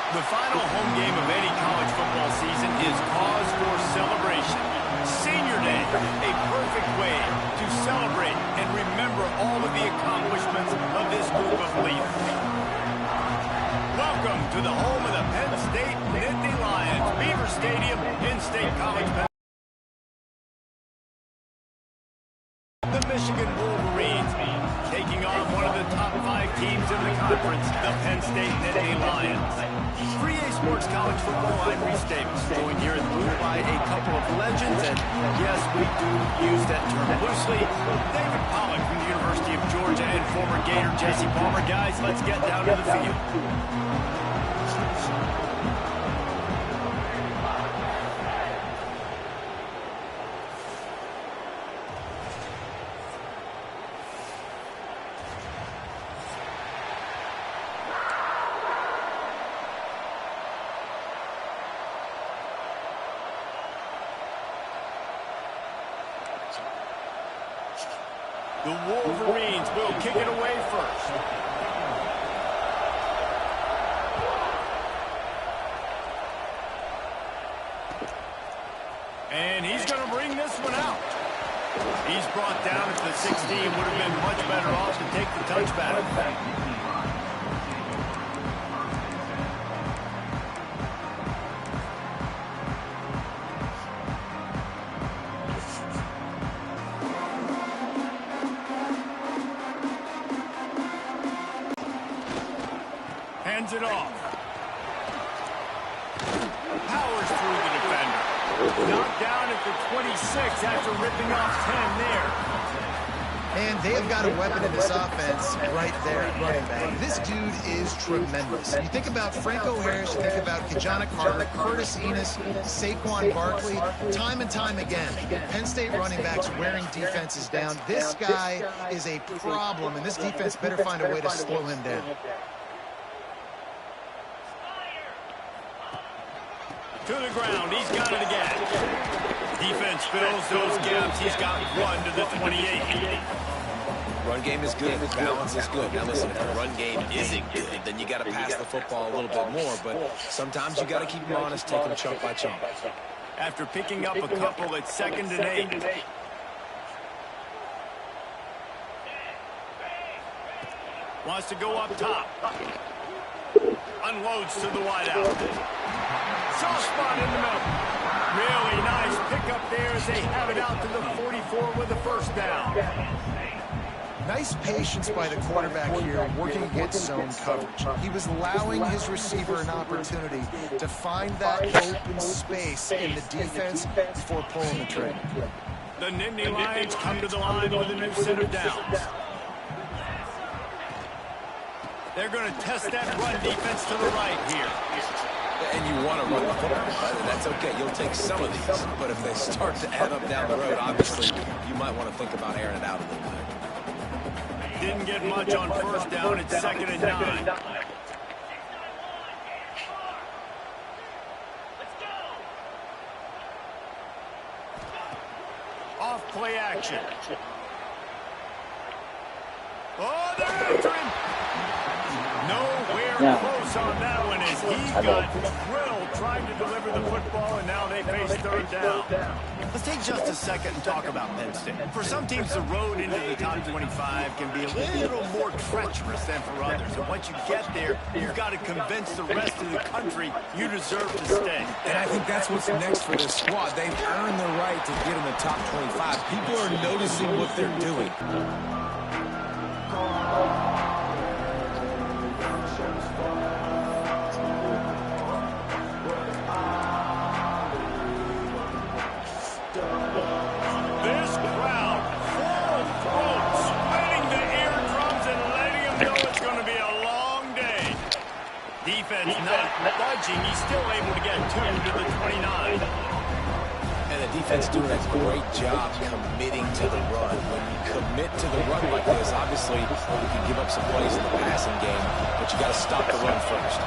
The final home game of any college football season is cause for celebration. Senior Day, a perfect way to celebrate and remember all of the accomplishments of this group of leaders. Welcome to the home of the Penn State Nittany Lions, Beaver Stadium in State College, the Michigan Wolverines, taking on one of the top 5 teams in the conference, the Penn State Nittany Lions. 3A Sports College Football, I'm Reese Davis, joined here in the booth by a couple of legends, and yes, we do use that term loosely. David Pollack from the University of Georgia and former Gator Jesse Palmer. Guys, let's get down to the field. The Wolverines will kick it away first. And he's going to bring this one out. He's brought down at the 16. Would have been much better off to take the touchback. Hands it off. Powers through the defender. Knocked down at the 26 after ripping off 10 there. And they've got a weapon in this offense right there at running back. This dude is tremendous. You think about Franco Harris, you think about Kajana Carter, Curtis Enos, Saquon Barkley, time and time again, Penn State running backs wearing defenses down. This guy is a problem, and this defense better find a way to slow him down. To the ground, he's got it again. Defense fills those gaps. He's got one to the 28. Run game is good. Balance is good. Now listen, if the run game isn't good, then you got to pass the football a little bit more. But sometimes you got to keep him honest, take him chunk by chunk. After picking up a couple at 2nd and 8. Wants to go up top. Unloads to the wideout. Soft spot in the middle. Really nice pickup there as they have it out to the 44 with a first down. Nice patience by the quarterback here, working against zone coverage. He was allowing his receiver an opportunity to find that open space in the defense before pulling the trigger. The Nittany Lions come to the line with a new set of downs. They're going to test that run defense to the right here. And you want to run the football, right? And that's okay. You'll take some of these. But if they start to add up down the road, obviously, you might want to think about airing it out a little bit. Didn't get much on first down. It's 2nd and 9. Off play action. Oh, they're after him. Nowhere close on that one as he got drilled trying to deliver the football, and now they face 3rd down. Let's take just a second and talk about Penn State. For some teams, the road into the top 25 can be a little more treacherous than for others. And once you get there, you've got to convince the rest of the country you deserve to stay. And I think that's what's next for this squad. They've earned the right to get in the top 25. People are noticing what they're doing. Defense not budging. He's still able to get 2 to the 29. And the defense doing a great job committing to the run. When you commit to the run like this, obviously you can give up some plays in the passing game, but you got to stop the run first.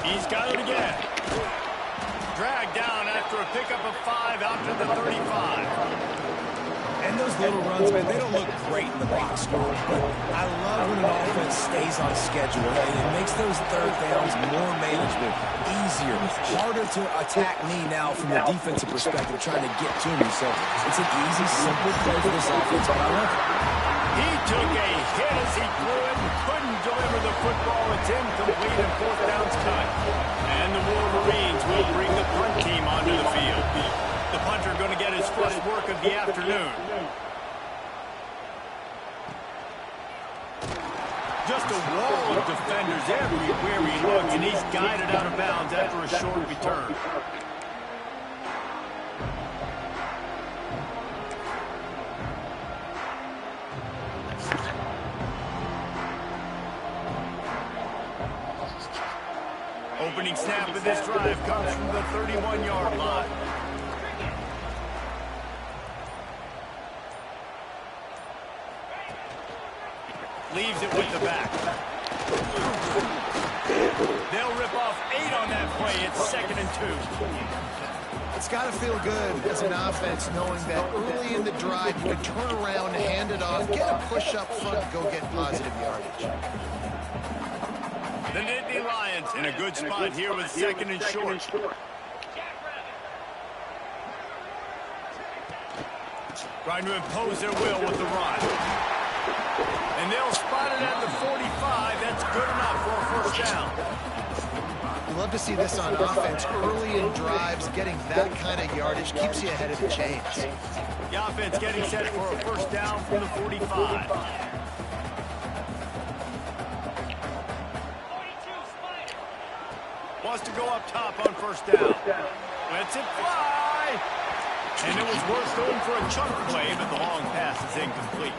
He's got it again. Dragged down after a pickup of 5 out to the 35. And those little runs, man, they don't look great in the box score, but I love when an offense stays on schedule, and it makes those 3rd downs more manageable, easier, harder to attack me now from the defensive perspective, trying to get to me. So it's an easy, simple play for this offense, but I love it. He took a hit as he threw it and couldn't deliver the football. It's incomplete and 4th down's cut. And the Wolverines will bring the punt team onto the field. The punter going to get his first work of the afternoon. Just a wall of defenders everywhere he looks, and he's guided out of bounds after a short return. Opening snap of this drive comes from the 31-yard line. Leaves it with the back. They'll rip off 8 on that play. It's 2nd and 2. It's got to feel good as an offense knowing that early in the drive you can turn around, hand it off, get a push up front, and go get positive yardage. The Nittany Lions in a good spot here with 2nd and short. Trying to impose their will with the run. And they'll spot it at the 45. That's good enough for a 1st down. You love to see this on offense. Early in drives, getting that kind of yardage keeps you ahead of the chains. The offense getting set for a 1st down from the 45. Wants to go up top on 1st down. Lets it fly. And it was worth going for a chunk play, but the long pass is incomplete.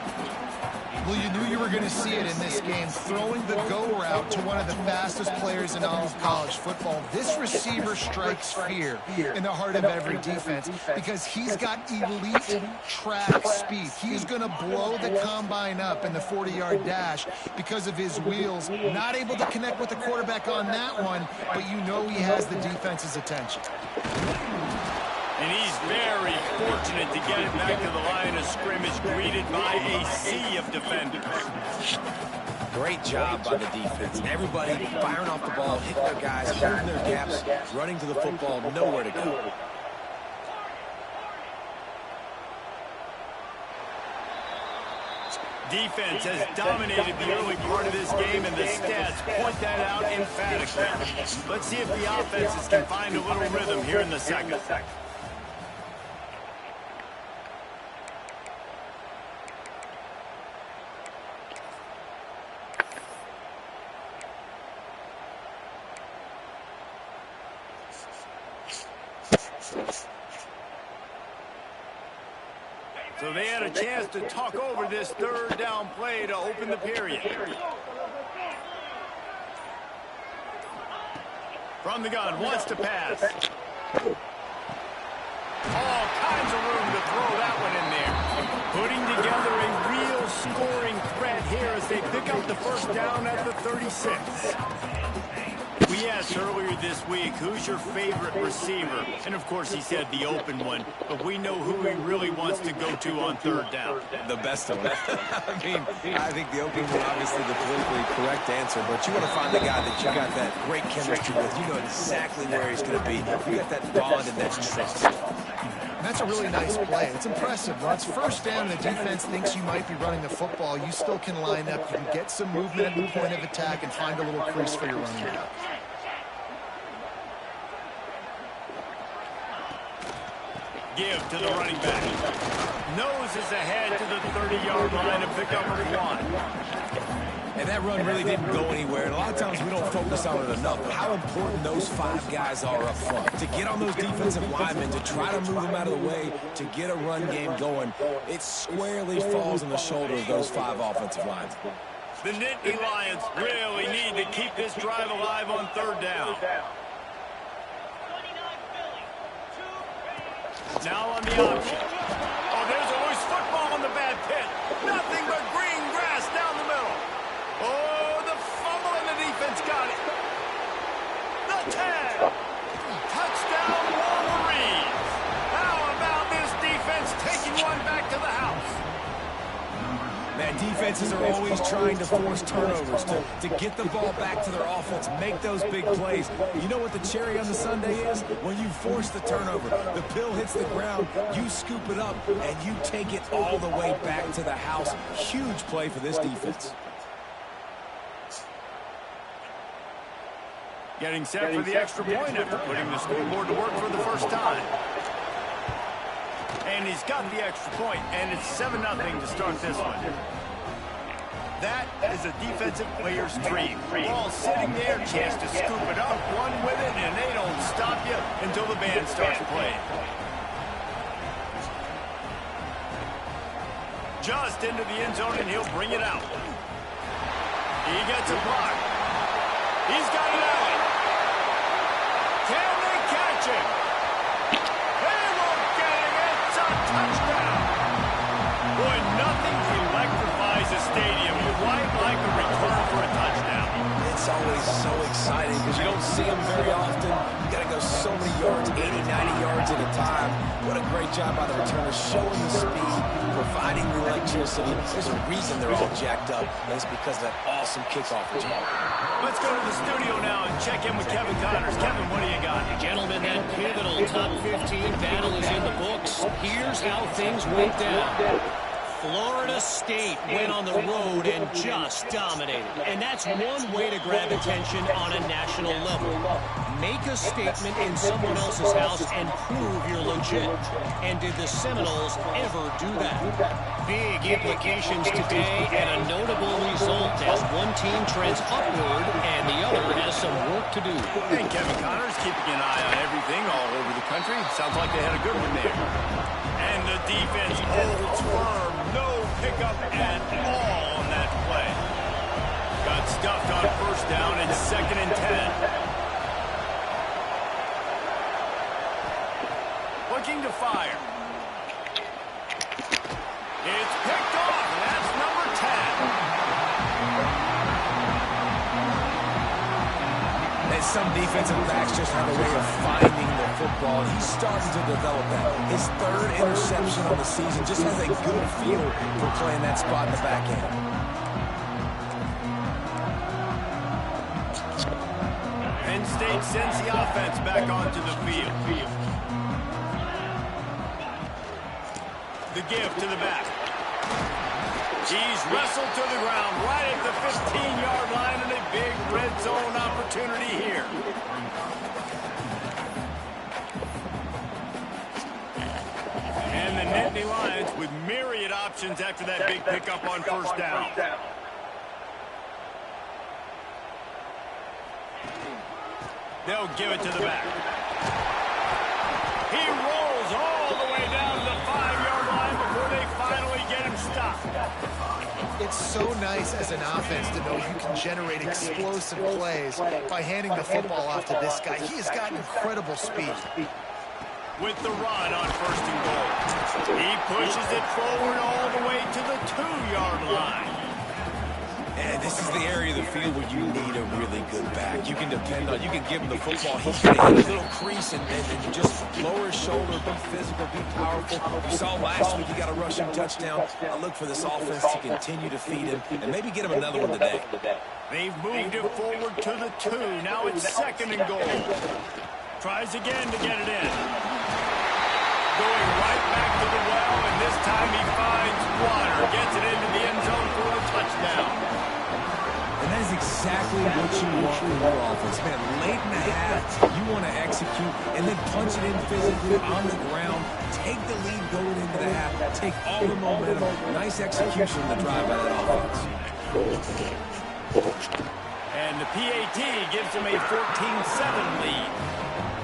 Well, you knew you were going to see it in this game, throwing the go route to one of the fastest players in all of college football. This receiver strikes fear in the heart of every defense because he's got elite track speed. He's going to blow the combine up in the 40-yard dash because of his wheels. Not able to connect with the quarterback on that one, but you know he has the defense's attention. And he's very fortunate to get it back to the line of scrimmage, greeted by a sea of defenders. Great job by the defense. Everybody firing off the ball, hitting their guys, holding their gaps, running to the football, nowhere to go. Defense has dominated the early part of this game, and the stats point that out emphatically. Let's see if the offenses can find a little rhythm here in the 2nd. So they had a chance to talk over this 3rd down play to open the period. From the gun, wants to pass. All kinds of room to throw that one in there. Putting together a real scoring threat here as they pick up the first down at the 36. We asked earlier this week, who's your favorite receiver? And, of course, he said the open one. But we know who he really wants to go to on third down. The best one. I mean, I think the open one, obviously, the politically correct answer. But you want to find the guy that you got that great chemistry with. You know exactly where he's going to be. You got that bond and that trust. That's a really nice play. It's impressive. When it's first down and the defense thinks you might be running the football, you still can line up. You can get some movement at the point of attack and find a little crease for your running back. Give to the running back. Noses ahead to the 30-yard line to pick up one. And that run really didn't go anywhere. And a lot of times we don't focus on it enough. But how important those 5 guys are up front. To get on those defensive linemen, to try to move them out of the way, to get a run game going, it squarely falls on the shoulder of those 5 offensive lines. The Nittany Lions really need to keep this drive alive on third down. Now on the option. Oh, there's a loose football on the bad pit. Nothing but green grass down the middle. Oh, the fumble and the defense got it. The tag. Touchdown Wolverines. How about this defense taking one back to the house? Man, defenses are always trying to force turnovers, to get the ball back to their offense, make those big plays. You know what the cherry on the sundae is? When you force the turnover, the pill hits the ground, you scoop it up, and you take it all the way back to the house. Huge play for this defense. Getting set for the extra point after putting the scoreboard to work for the first time. And he's got the extra point, and it's 7-0 to start this one. That is a defensive player's dream. Ball sitting there, chance to scoop it up, one with it, and they don't stop you until the band starts playing. Just into the end zone, and he'll bring it out. He gets a block. He's got it out. Can they catch him? They won't get him. It's a touchdown. Boy, nothing electrifies a stadium quite like a return for a touchdown. It's always so exciting because you don't see them very often. You got to go so many yards, 80, 90 yards at a time. What a great job by the returners, showing the speed, providing the electricity. There's a reason they're all jacked up, and it's because of that awesome kickoff return. Let's go to the studio now and check in with Kevin Connors. Kevin, what do you got? Gentlemen, that pivotal top 15 battle is in the books. Here's how things went down. Florida State went on the road and just dominated. And that's one way to grab attention on a national level. Make a statement in someone else's house and prove you're legit. And did the Seminoles ever do that? Big implications today and a notable result as one team trends upward and the other has some work to do. And Kevin Connors keeping an eye on everything all over the country. Sounds like they had a good one there. And the defense holds firm. No pickup at all on that play. Got stuffed on first down and 2nd and 10. Looking to fire. It's picked off, and that's number 10. And some defensive backs just have a way of finding the football. He's starting to develop that. His 3rd interception on the season just has a good feel for playing that spot in the back end. Penn State sends the offense back onto the field. The give to the back. He's wrestled to the ground right at the 15-yard line and a big red zone opportunity here. And the Nittany Lions with myriad options after that big pickup on first down. They'll give it to the back. He rolls all the way down to the 5-yard line before they finally get him stopped. It's so nice as an offense to know you can generate explosive plays by handing the football off to this guy. He has got incredible speed. with the run on 1st and goal. He pushes it forward all the way to the 2-yard line. And this is the area of the field where you need a really good back. You can depend on, you can give him the football. He's going to hit a little crease and just lower his shoulder, be physical, be powerful. You saw last week he got a rushing touchdown. I look for this offense to continue to feed him and maybe get him another one today. They've moved it forward to the 2. Now it's 2nd and goal. Tries again to get it in. Going right back to the well, and this time he finds Whiner. Gets it into the end zone for a touchdown. And that is exactly what you want from your offense, man. Late in the half, you want to execute and then punch it in physically on the ground. Take the lead going into the half. Take all the momentum. Nice execution in the drive by that offense. And the PAT gives him a 14-7 lead.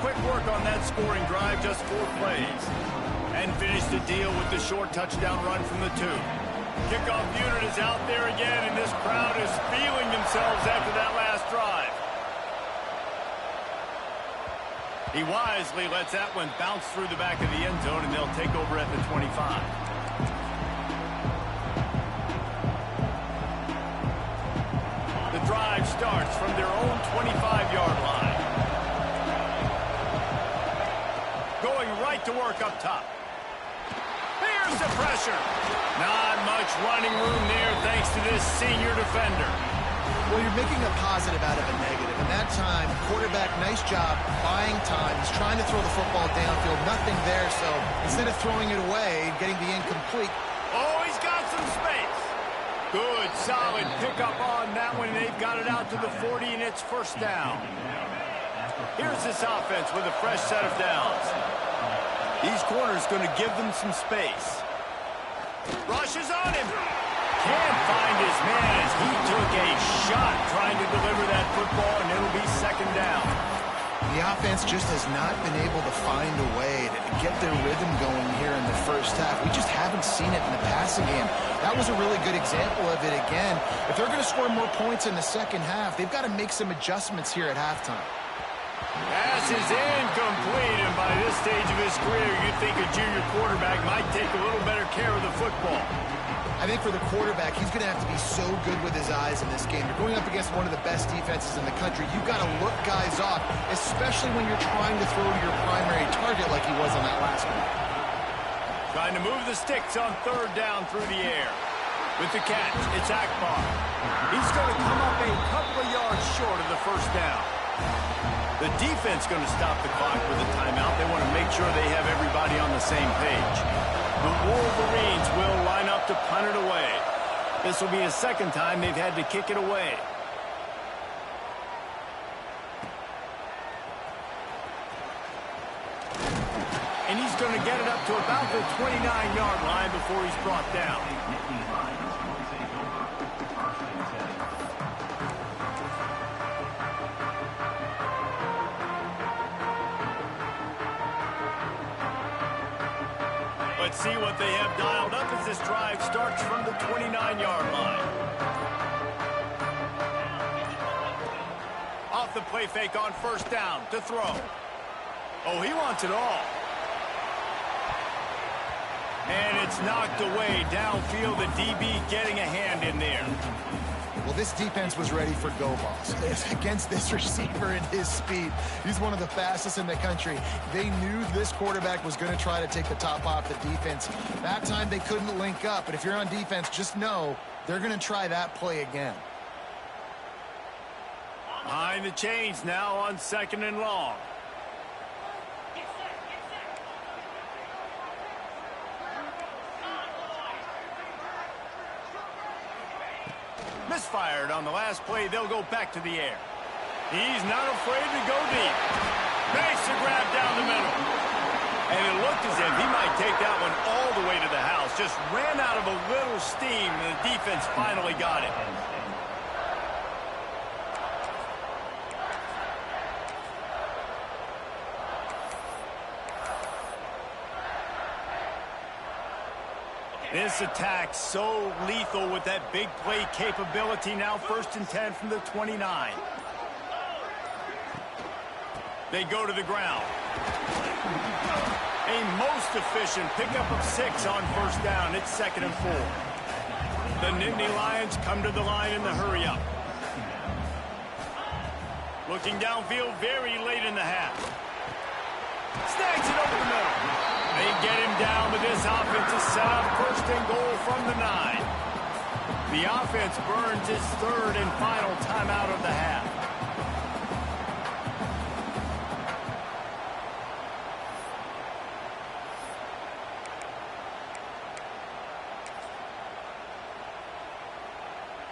Quick work on that scoring drive, just 4 plays. And finish the deal with the short touchdown run from the 2. Kickoff unit is out there again, and this crowd is feeling themselves after that last drive. He wisely lets that one bounce through the back of the end zone, and they'll take over at the 25. The drive starts from their own 25-yard line. Going right to work up top. Here's the pressure. Not much running room there thanks to this senior defender. Well, you're making a positive out of a negative. And that time, quarterback, nice job buying time. He's trying to throw the football downfield. Nothing there, so instead of throwing it away, getting the incomplete. Oh, he's got some space. Good, solid pickup on that one. They've got it out to the 40, and it's 1st down. Here's this offense with a fresh set of downs. These corners going to give them some space. Rushes on him. Can't find his man as he took a shot trying to deliver that football, and it'll be 2nd down. The offense just has not been able to find a way to get their rhythm going here in the 1st half. We just haven't seen it in the passing game. That was a really good example of it again. If they're going to score more points in the 2nd half, they've got to make some adjustments here at halftime. Pass is incomplete, and by this stage of his career, you'd think a junior quarterback might take a little better care of the football. I think for the quarterback, he's going to have to be so good with his eyes in this game. You're going up against one of the best defenses in the country. You've got to look guys off, especially when you're trying to throw to your primary target like he was on that last one. Trying to move the sticks on 3rd down through the air. With the catch, it's Akbar. He's going to come up a couple of yards short of the 1st down. The defense going to stop the clock with a timeout. They want to make sure they have everybody on the same page. The Wolverines will line up to punt it away. This will be the 2nd time they've had to kick it away. And he's going to get it up to about the 29-yard line before he's brought down. Let's see what they have dialed up as this drive starts from the 29-yard line. Off the play fake on 1st down to throw. Oh, he wants it all. And it's knocked away downfield. The DB getting a hand in there. Well, this defense was ready for go balls. Against this receiver and his speed, he's one of the fastest in the country. They knew this quarterback was going to try to take the top off the defense. That time they couldn't link up, but if you're on defense, just know they're going to try that play again. Behind the chains now on 2nd and long. Misfired on the last play. They'll go back to the air. He's not afraid to go deep. Makes the grab down the middle. And it looked as if he might take that one all the way to the house. Just ran out of a little steam, and the defense finally got it. This attack so lethal with that big play capability. Now 1st and 10 from the 29. They go to the ground. A most efficient pickup of 6 on first down. It's 2nd and 4. The Nittany Lions come to the line in the hurry-up. Looking downfield very late in the half. Snags it over the middle. They get him down, but this offense is set up 1st and goal from the 9. The offense burns its 3rd and final timeout of the half.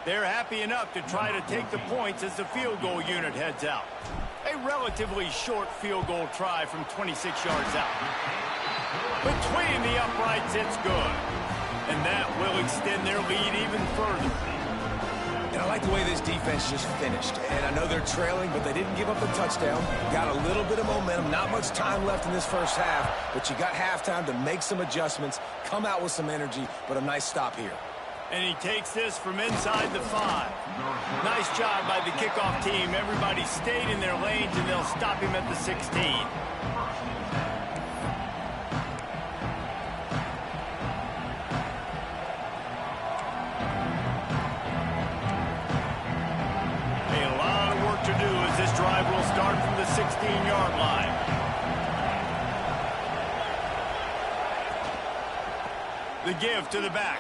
They're happy enough to try to take the points as the field goal unit heads out. A relatively short field goal try from 26 yards out. Between the uprights, it's good. And that will extend their lead even further. And I like the way this defense just finished. And I know they're trailing, but they didn't give up the touchdown. Got a little bit of momentum. Not much time left in this first half, but you got halftime to make some adjustments, come out with some energy, but a nice stop here. And he takes this from inside the 5. Nice job by the kickoff team. Everybody stayed in their lanes, and they'll stop him at the 16. A lot of work to do as this drive will start from the 16-yard line. The give to the back.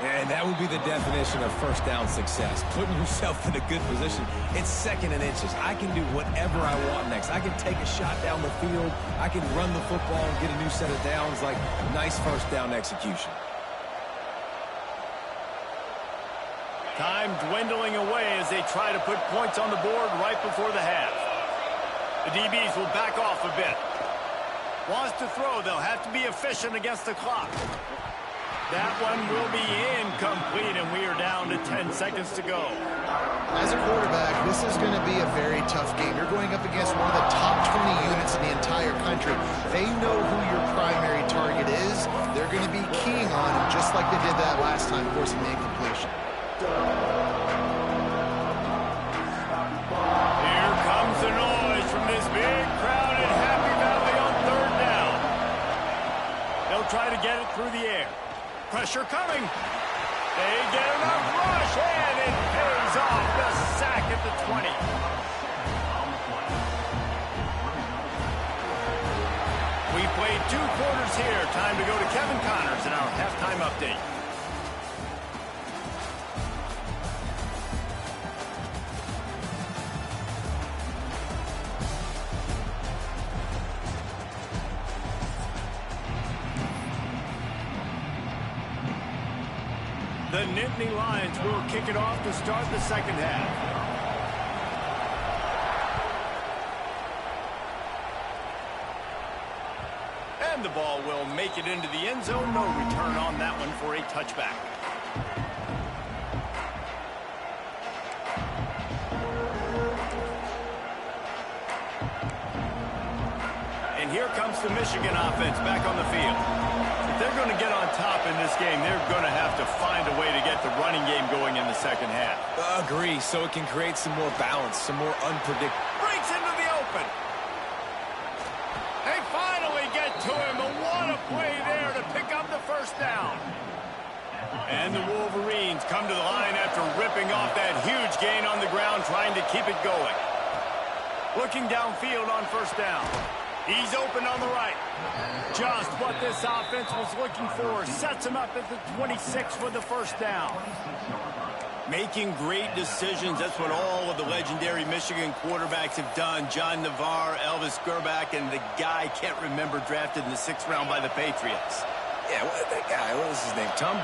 And that would be the definition of first down success, putting yourself in a good position. It's 2nd and inches. I can do whatever I want next. I can take a shot down the field. I can run the football and get a new set of downs. Like, nice first down execution. Time dwindling away as they try to put points on the board right before the half. The DBs will back off a bit. Wants to throw, they'll have to be efficient against the clock. That one will be incomplete, and we are down to 10 seconds to go. As a quarterback, this is going to be a very tough game. You're going up against one of the top 20 units in the entire country. They know who your primary target is. They're going to be keying on him, just like they did that last time, forcing the incompletion. Here comes the noise from this big crowd in Happy Valley on 3rd down. They'll try to get it through the air. Pressure coming. They get enough rush, and it pays off. The sack at the 20. We played 2 quarters here. Time to go to Kevin Connors in our halftime update. The Nittany Lions will kick it off to start the 2nd half. And the ball will make it into the end zone. No return on that one for a touchback. And here comes the Michigan offense back on the field. They're going to get on top in this game. They're going to have to find a way to get the running game going in the 2nd half. Agree, so it can create some more balance, some more unpredictable. Breaks into the open. They finally get to him, but what a play there to pick up the 1st down. And the Wolverines come to the line after ripping off that huge gain on the ground, trying to keep it going. Looking downfield on 1st down. He's open on the right. Just what this offense was looking for. Sets him up at the 26 for the 1st down. Making great decisions. That's what all of the legendary Michigan quarterbacks have done. John Navarre, Elvis Gerbach, and the guy I can't remember drafted in the 6th round by the Patriots. Yeah, that guy, what was his name? Tom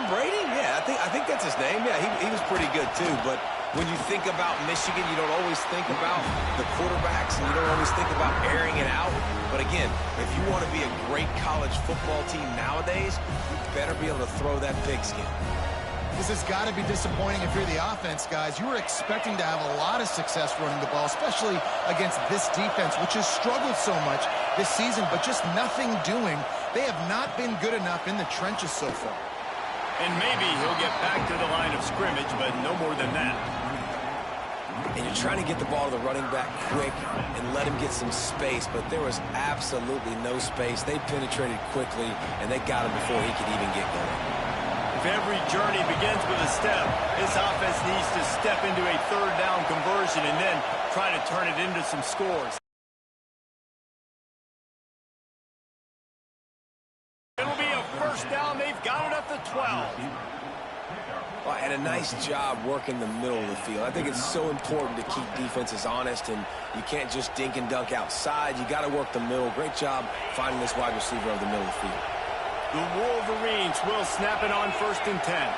Brady? Yeah, I think that's his name. Yeah, he was pretty good too. But when you think about Michigan, you don't always think about the quarterbacks, and you don't always think about airing it out. But again, if you want to be a great college football team nowadays, you better be able to throw that pigskin. This has got to be disappointing if you're the offense, guys. You were expecting to have a lot of success running the ball, especially against this defense, which has struggled so much this season, but just nothing doing. They have not been good enough in the trenches so far. And maybe he'll get back to the line of scrimmage, but no more than that. And you're trying to get the ball to the running back quick and let him get some space, but there was absolutely no space. They penetrated quickly, and they got him before he could even get going. If every journey begins with a step, this offense needs to step into a third down conversion and then try to turn it into some scores. It'll be a first down. They've got it at the 12. Well, and a nice job working the middle of the field. I think it's so important to keep defenses honest, and you can't just dink and dunk outside. You got to work the middle. Great job finding this wide receiver over the middle of the field. The Wolverines will snap it on 1st and 10.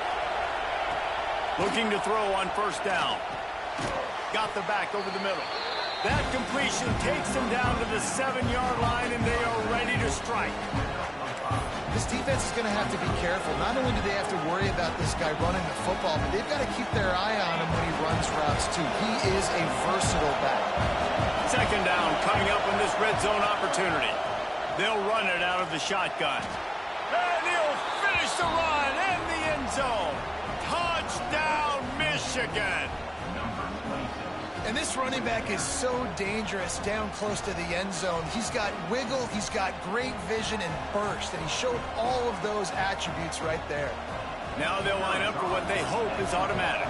Looking to throw on first down. Got the back over the middle. That completion takes them down to the 7-yard line, and they are ready to strike. This defense is going to have to be careful. Not only do they have to worry about this guy running the football, but they've got to keep their eye on him when he runs routes, too. He is a versatile back. Second down coming up in this red zone opportunity. They'll run it out of the shotgun. And he'll finish the run in the end zone. Touchdown, Michigan. And this running back is so dangerous down close to the end zone. He's got wiggle, he's got great vision and burst, and he showed all of those attributes right there. Now they'll line up for what they hope is automatic.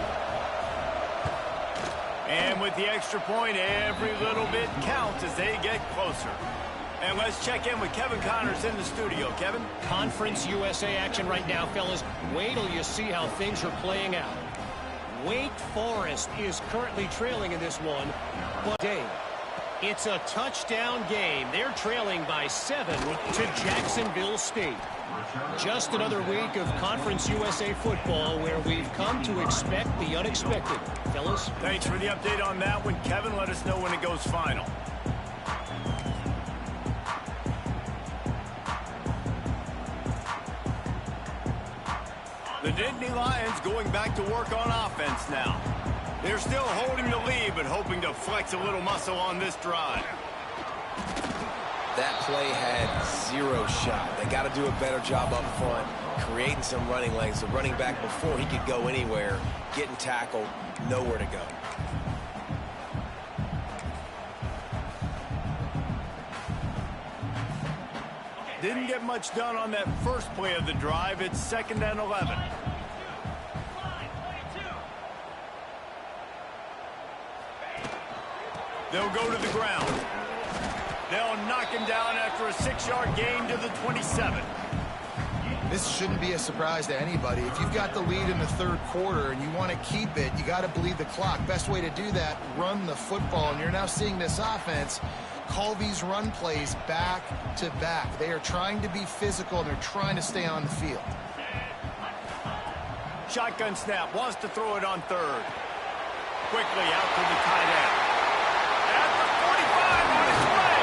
And with the extra point, every little bit counts as they get closer. And let's check in with Kevin Connors in the studio. Kevin? Conference USA action right now, fellas. Wait till you see how things are playing out. Wake Forest is currently trailing in this one, but Dave, it's a touchdown game. They're trailing by 7 to Jacksonville State. Just another week of Conference USA football where we've come to expect the unexpected. Fellas? Thanks for the update on that one, Kevin. Let us know when it goes final. The Nittany Lions going back to work on offense now. They're still holding the lead, but hoping to flex a little muscle on this drive. That play had 0 shot. They got to do a better job up front, creating some running lanes. The running back, before he could go anywhere, getting tackled, nowhere to go. Didn't get much done on that first play of the drive. It's 2nd and 11. They'll go to the ground. They'll knock him down after a 6-yard gain to the 27. This shouldn't be a surprise to anybody. If you've got the lead in the third quarter and you want to keep it, you got to bleed the clock. Best way to do that, run the football. And you're now seeing this offense call these run plays back to back. They are trying to be physical, and they're trying to stay on the field. Shotgun snap, wants to throw it on third. Quickly out to the tight end. At the 45 on his way.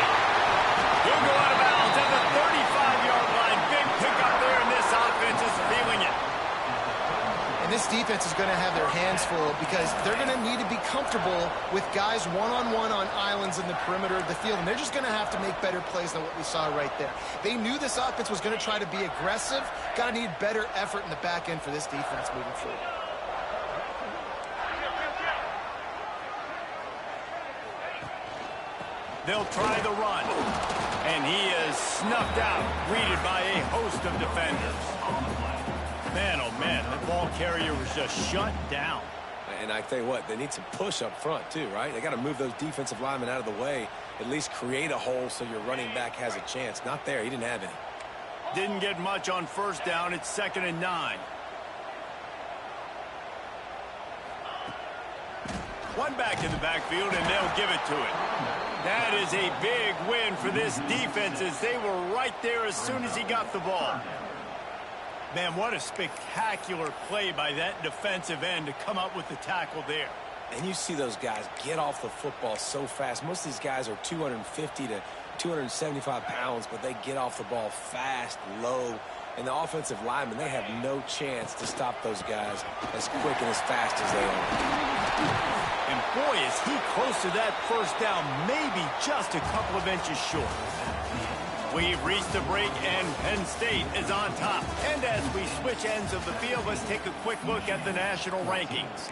He'll go out of bounds at the 35-yard line. Big pickup there, and this offense is feeling it. And this defense is going to have their hands full because they're going to need to be comfortable with guys one-on-one on islands in the perimeter of the field. And they're just going to have to make better plays than what we saw right there. They knew this offense was going to try to be aggressive. Got to need better effort in the back end for this defense moving forward. They'll try the run. And he is snuffed out, greeted by a host of defenders. Man, oh man, the ball carrier was just shut down. And I tell you what, they need some push up front too, right? They got to move those defensive linemen out of the way, at least create a hole so your running back has a chance. Not there, he didn't have any. Didn't get much on first down. It's 2nd and 9. One back in the backfield, and they'll give it to it. That is a big win for this defense as they were right there as soon as he got the ball. Man, what a spectacular play by that defensive end to come up with the tackle there. And you see those guys get off the football so fast. Most of these guys are 250 to 275 pounds, but they get off the ball fast, low. And the offensive linemen, they have no chance to stop those guys as quick and as fast as they are. And boy, is he close to that first down, maybe just a couple of inches short. We've reached the break, and Penn State is on top. And as we switch ends of the field, let's take a quick look at the national rankings.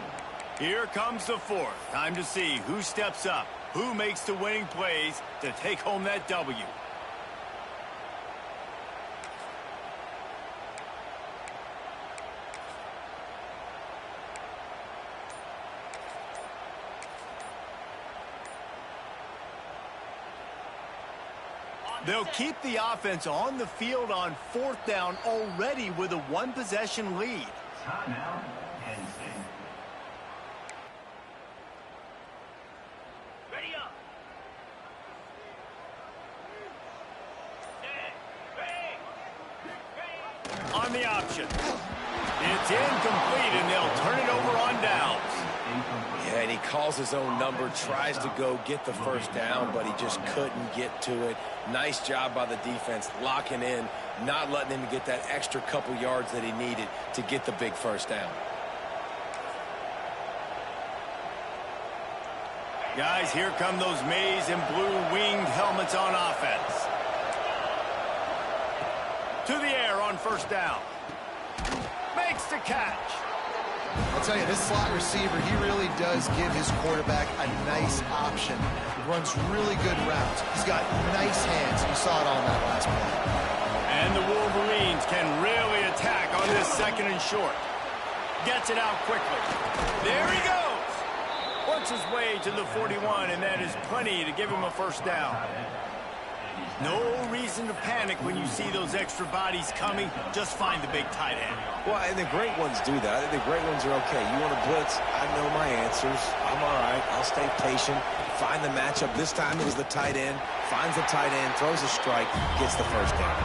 Here comes the fourth. Time to see who steps up, who makes the winning plays to take home that W. They'll keep the offense on the field on fourth down already with a one-possession lead. Timeout, Penn State. Ready up. On the option. It's incomplete, and they'll turn it over on downs. Yeah, and he calls his own number, tries to go get the first down, but he just couldn't get to it. Nice job by the defense, locking in, not letting him get that extra couple yards that he needed to get the big first down. Guys, here come those maize and blue winged helmets on offense. To the air on first down. Makes the catch. I'll tell you, this slot receiver, he really does give his quarterback a nice option. Runs really good routes. He's got nice hands. You saw it on that last play. And the Wolverines can really attack on this second and short. Gets it out quickly. There he goes. Works his way to the 41, and that is plenty to give him a first down. No reason to panic when you see those extra bodies coming. Just find the big tight end. Well, and the great ones do that. The great ones are okay. You want to blitz? I know my answers. I'm all right. I'll stay patient. Find the matchup. This time it was the tight end. Finds the tight end, throws a strike, gets the first down.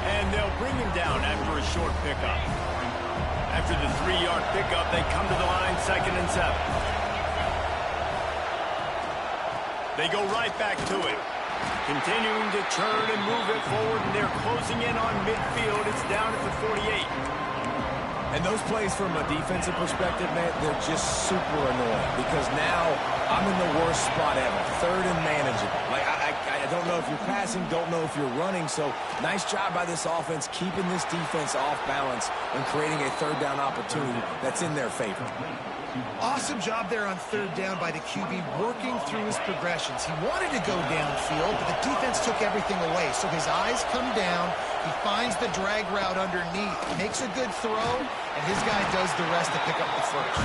And they'll bring him down after a short pickup. After the 3-yard pickup, they come to the line, 2nd and 7. They go right back to it. Continuing to churn and move it forward, and they're closing in on midfield. It's down at the 48. And those plays from a defensive perspective, man, they're just super annoying because now I'm in the worst spot ever. 3rd and manageable. Like, I don't know if you're passing, don't know if you're running. So nice job by this offense keeping this defense off balance and creating a 3rd down opportunity that's in their favor. Awesome job there on 3rd down by the QB, working through his progressions. He wanted to go downfield, but the defense took everything away. So his eyes come down, he finds the drag route underneath, makes a good throw, and his guy does the rest to pick up the first.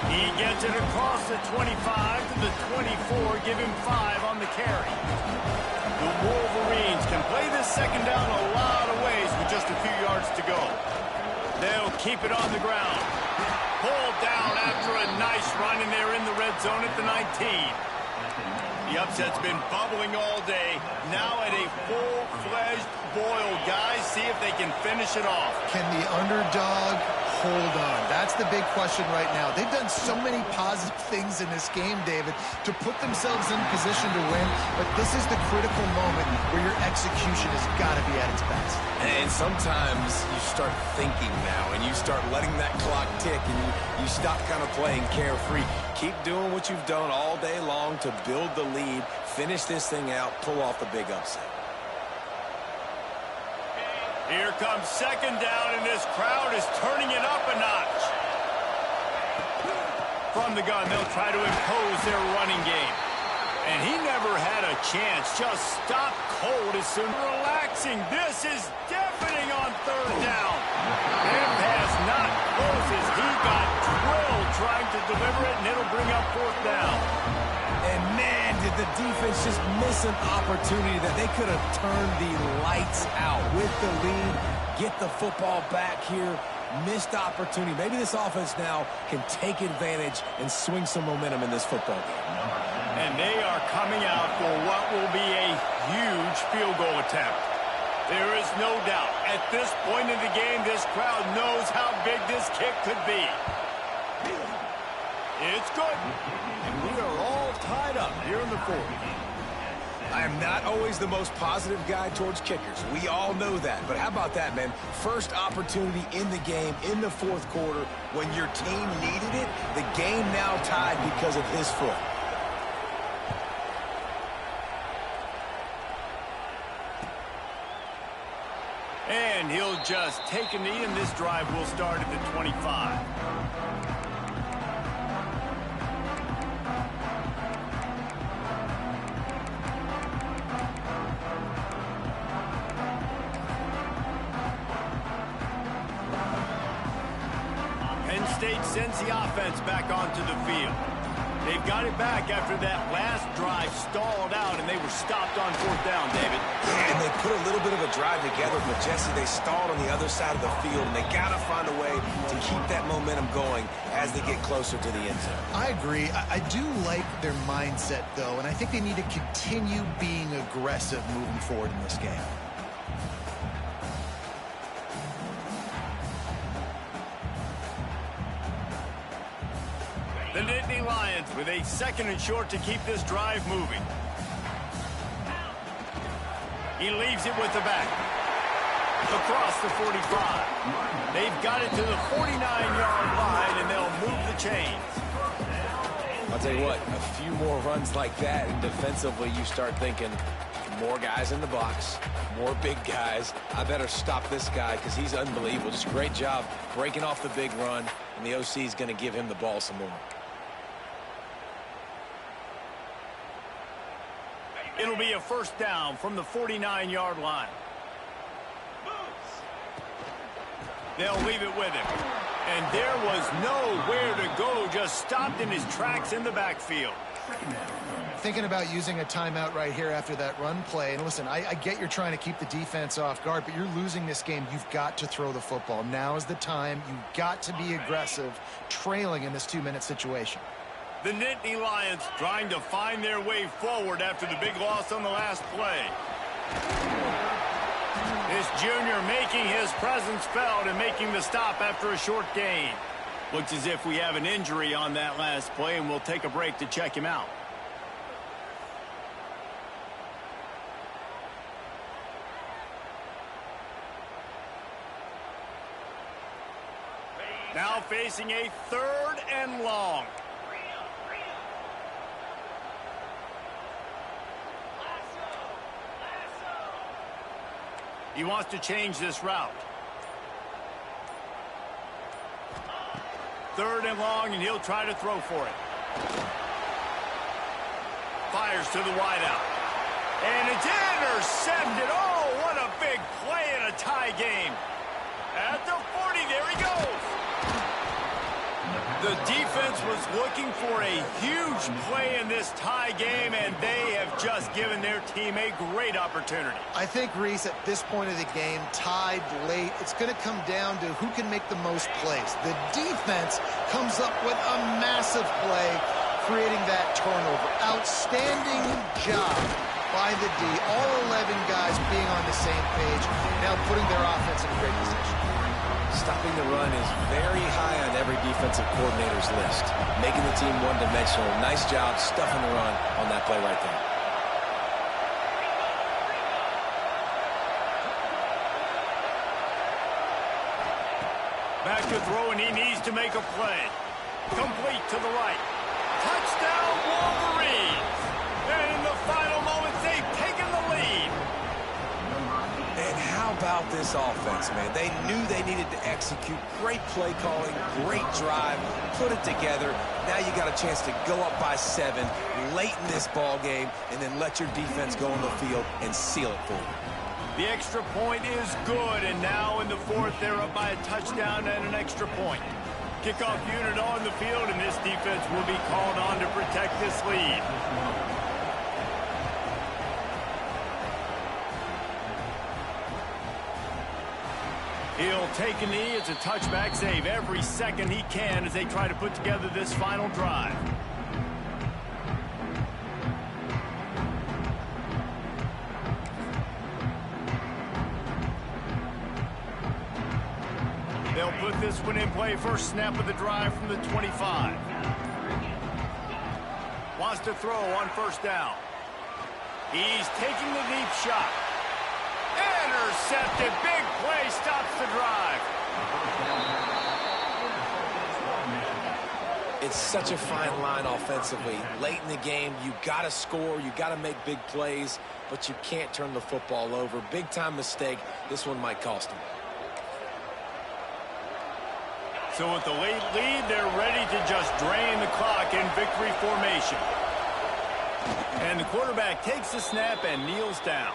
He gets it across the 25 to the 24, give him 5 on the carry. The Wolverines can play this 2nd down a lot of ways with just a few yards to go. They'll keep it on the ground. Pulled down after a nice run, and they're in the red zone at the 19. The upset's been bubbling all day. Now at a full-fledged boil. Guys, see if they can finish it off. Can the underdog hold on? That's the big question right now. They've done so many positive things in this game, David, to put themselves in position to win, but this is the critical moment where your execution has got to be at its best. And sometimes you start thinking now, and you start letting that clock tick, and you stop kind of playing carefree. Keep doing what you've done all day long to build the lead, finish this thing out, pull off the big upset. Here comes 2nd down, and this crowd is turning it up a notch. From the gun, they'll try to impose their running game. And he never had a chance. Just stopped cold as soon as relaxing. This is deafening on 3rd down. And pass not close as he got drilled trying to deliver it, and it'll bring up 4th down. And man, did the defense just miss an opportunity that they could have turned the lights out with the lead, get the football back here. Missed opportunity. Maybe this offense now can take advantage and swing some momentum in this football game. And they are coming out for what will be a huge field goal attempt. There is no doubt. At this point in the game, this crowd knows how big this kick could be. It's good. And we are all tied up here in the 4th. I am not always the most positive guy towards kickers. We all know that. But how about that, man? First opportunity in the game, in the 4th quarter, when your team needed it, the game now tied because of his foot. And he'll just take a knee, and this drive will start at the 25. State sends the offense back onto the field. They've got it back after that last drive stalled out, and they were stopped on fourth down, David. And they put a little bit of a drive together, but, Jesse, they stalled on the other side of the field, and they got to find a way to keep that momentum going as they get closer to the end zone. I agree. I do like their mindset, though, and I think they need to continue being aggressive moving forward in this game. The Nittany Lions with a 2nd and short to keep this drive moving. He leaves it with the back. Across the 45. They've got it to the 49-yard line, and they'll move the chains. I'll tell you what, a few more runs like that, and defensively you start thinking, more guys in the box, more big guys. I better stop this guy because he's unbelievable. Just a great job breaking off the big run, and the OC is going to give him the ball some more. It'll be a first down from the 49-yard line. They'll leave it with him. And there was nowhere to go, just stopped in his tracks in the backfield. Thinking about using a timeout right here after that run play. And listen, I get you're trying to keep the defense off guard, but you're losing this game. You've got to throw the football. Now is the time. You've got to be aggressive, trailing in this 2-minute situation. The Nittany Lions trying to find their way forward after the big loss on the last play. This junior making his presence felt and making the stop after a short gain. Looks as if we have an injury on that last play, and we'll take a break to check him out. Now facing a 3rd and long. He wants to change this route. 3rd and long, and he'll try to throw for it. Fires to the wideout. And it's intercepted. Oh, what a big play in a tie game. At the 40, there he goes. The defense was looking for a huge play in this tie game, and they have just given their team a great opportunity. I think, Reese, at this point of the game, tied late, it's going to come down to who can make the most plays. The defense comes up with a massive play, creating that turnover. Outstanding job by the D. All 11 guys being on the same page, now putting their offense in a great position. Stopping the run is very high on every defensive coordinator's list. Making the team one-dimensional. Nice job stuffing the run on that play right there. Back to throw, and he needs to make a play. Complete to the right. Touchdown, Wolverines! And in the final moments, they've taken the lead. And how about this offense, man? They knew they needed to execute. Great play calling, great drive, put it together. Now you got a chance to go up by 7 late in this ball game and then let your defense go on the field and seal it for you. The extra point is good, and now in the 4th, they're up by a touchdown and an extra point. Kickoff unit on the field, and this defense will be called on to protect this lead. He'll take a knee. It's a touchback save every second he can as they try to put together this final drive. They'll put this one in play. First snap of the drive from the 25. Wants to throw on first down. He's taking the deep shot. Intercepted. Big play stops the drive. It's such a fine line offensively. Late in the game, you got to score, you got to make big plays, but you can't turn the football over. Big time mistake. This one might cost them. So with the late lead, they're ready to just drain the clock in victory formation. And the quarterback takes the snap and kneels down.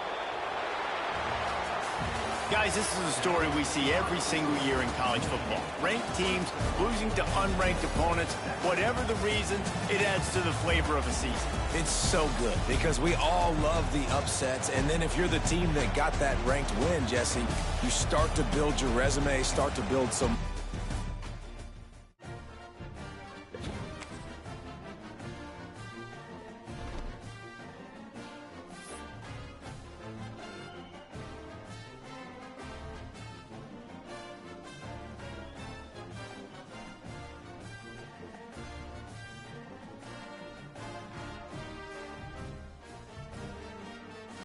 Guys, this is a story we see every single year in college football. Ranked teams losing to unranked opponents. Whatever the reason, it adds to the flavor of a season. It's so good because we all love the upsets. And then if you're the team that got that ranked win, Jesse, you start to build your resume, start to build some